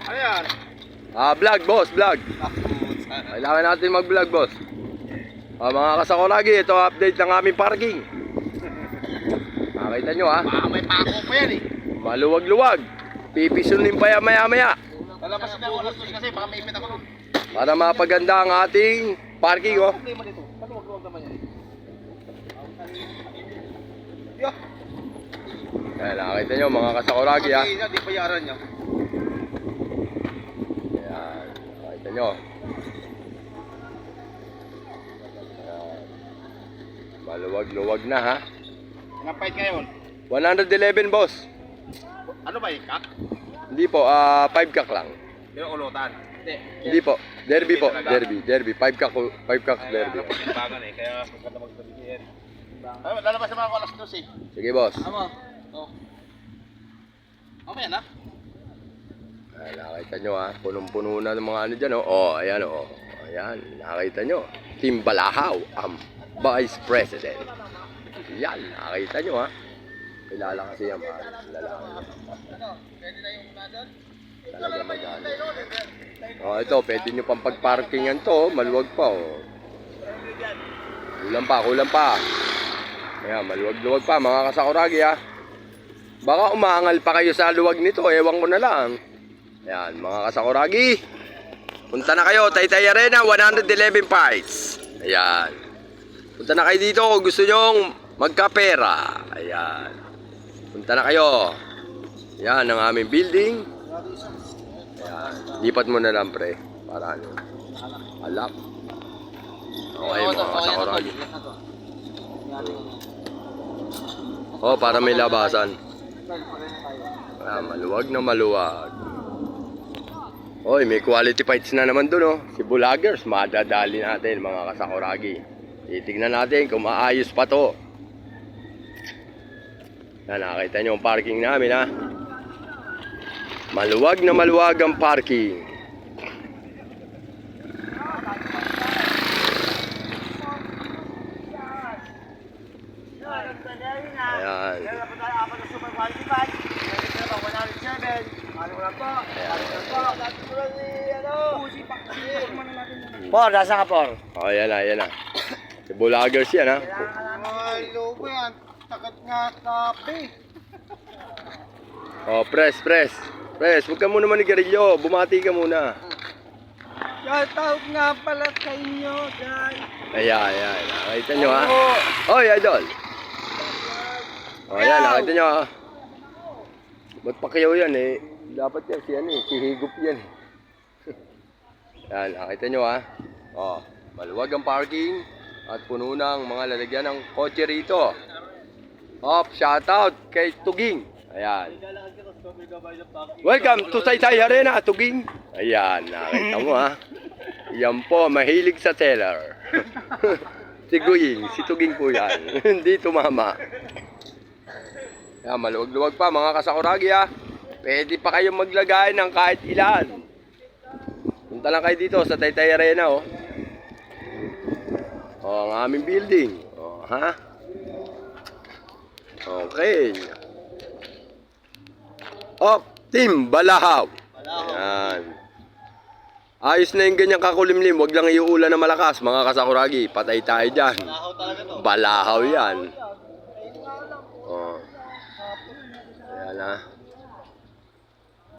Ano yan? Vlog, boss, vlog. Kailangan natin mag-vlog, boss. Mga kasakuragi, ito update ng aming parking. Nakita nyo, ha? Baka may pako pa yan eh. Maluwag-luwag. Pipisunin pa yan maya-maya. Lalabas na ako alas 2 kasi baka may ipit ako nun. Para mapaganda ang ating parking, oh. Problema dito. Paluwag-luwag naman yan. Yo. Ayan, nakita nyo, mga kasakuragi, ha? Hindi bayaran niya. Ayan, nakita nyo. Maluwag-luwag na, ha? Ilang fight ngayon? 111, boss. Ano ba ikak? Hindi po, 5 kak lang. Yung ulutan? Hindi po, derby po, derby. 5 kak derby. Bagan eh, kaya maganda magsabihin. Ay, lalabas naman ako alas 2 eh. Sige, boss. Amo. Oh. Mamaya na. Ayan, nakita nyo, ha? Punong-puno na ng mga ano dyan, oh. Oh, ayan, oh. Ayan, nakita nyo. Team Balahaw, ang Vice President. Yan, nakita nyo, ha? Kilala kasi yan, mga lalaki. Pwede na yung doon? Talaga magano. Oh, ito, pwede nyo pang pagparkingan to, maluwag pa, oh. Kulang pa. Ayan, maluwag-luwag pa, mga kasakuragi, ha? Baka umangal pa kayo sa luwag nito, ewan ko na lang. Ayan, mga kasakuragi. Punta na kayo, Taytay Arena, 111 fights. Ayan. Punta na kayo dito kung gusto nyong magkapera. Ayan. Punta na kayo. Ayan, ang aming building. Ayan. Lipat mo na lang, pre. Para ano. Alak. Okay, mga kasakuragi. Oh, para may labasan. Ayan, maluwag na maluwag. Oy, may quality fights na naman dun, oh. Si Bulagers, madadali natin, mga kasakuragi. Titignan natin kung maayos pa to. Yan, nakita nyo ang parking namin, ha. Maluwag na maluwag ang parking. Ayan. Por, nasa ka, Por? Oh, yan na. Si Bulagers yan, ha. Ay, lobo yan. Takat nga kape. Oh, press. Huwag ka muna manigarilyo. Bumati ka muna. Shoutout nga pala sa inyo, guys. Ayan. Nakita nyo, ha. Oy, idol. Oh, yan. Nakita nyo, ha. Ba't pa kayo yan, eh? Dapat yan si ano, eh. Si Higop yan, eh. Yan, nakita nyo, ha. Oh, maluwag ang parking at puno ng mga lalagyan ng kotse rito. Shoutout kay Tuging. Ayan. Welcome to Taytay Arena, Tuging. Ayan, nakita mo, ha. Yan po, mahilig sa teller. Si Tuging po yan. Hindi tumama. Ayan, maluwag-luwag pa, mga kasakuragi, ha. Pwede pa kayong maglagay ng kahit ilan. Punta lang kayo dito sa Taytay Arena, oh. Oh, ang aming building. Oh, ha? Okay. Oh, Team Balahaw. Ayan. Ayos na yung ganyang kakulimlim. Huwag lang iuulan na malakas, mga kasakuragi. Patay tayo dyan. Balahaw talaga to. Balahaw yan. Oh. Ayan, ha.